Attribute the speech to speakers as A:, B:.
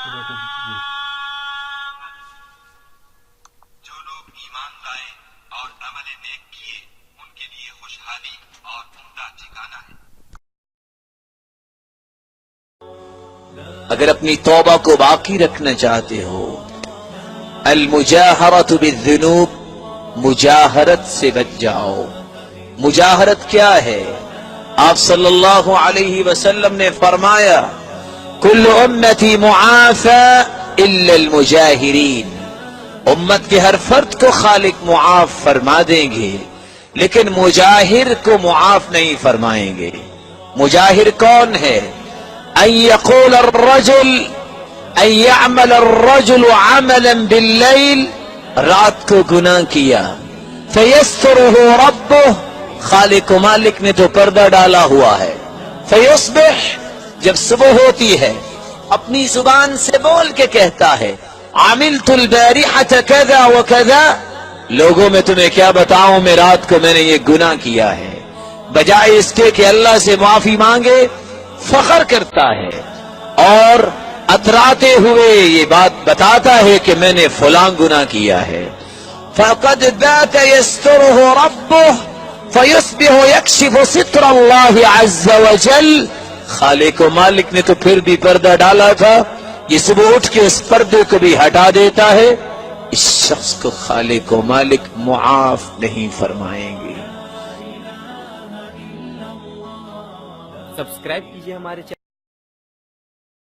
A: جو لوگ ایمان لائے اور عمل نیک کیے ان کے لیے خوشحالی اور عمدہ ٹھکانہ ہے۔
B: اگر اپنی توبہ کو باقی رکھنا چاہتے ہو، المجاہرۃ بالذنوب، مجاہرت سے بچ جاؤ۔ مجاہرت کیا ہے؟ آپ صلی اللہ علیہ وسلم نے فرمایا کل امتی معافی الا المجاہرین، امت کے ہر فرد کو خالق معاف فرما دیں گے لیکن مجاہر کو معاف نہیں فرمائیں گے۔ مجاہر کون ہے؟ ان یقول الرجل، ان یعمل الرجل عملا باللیل، رات کو گناہ کیا، فیسترہ ربہ، خالق و مالک نے تو پردہ ڈالا ہوا ہے، فیصبح، جب صبح ہوتی ہے اپنی زبان سے بول کے کہتا ہے عملت البارحۃ کذا وکذا، لوگوں میں تمہیں کیا بتاؤں میں رات کو میں نے یہ گناہ کیا ہے، بجائے اس کے کہ اللہ سے معافی مانگے فخر کرتا ہے اور اتراتے ہوئے یہ بات بتاتا ہے کہ میں نے فلاں گناہ کیا ہے۔ فقد بات یسترہ ربہ فیصبح یکشف ستر اللہ عز وجل، خالق و مالک نے تو پھر بھی پردہ ڈالا تھا، یہ صبح اٹھ کے اس پردے کو بھی ہٹا دیتا ہے، اس شخص کو خالق و مالک معاف نہیں فرمائیں گے۔
C: سبسکرائب کیجئے ہمارے چینل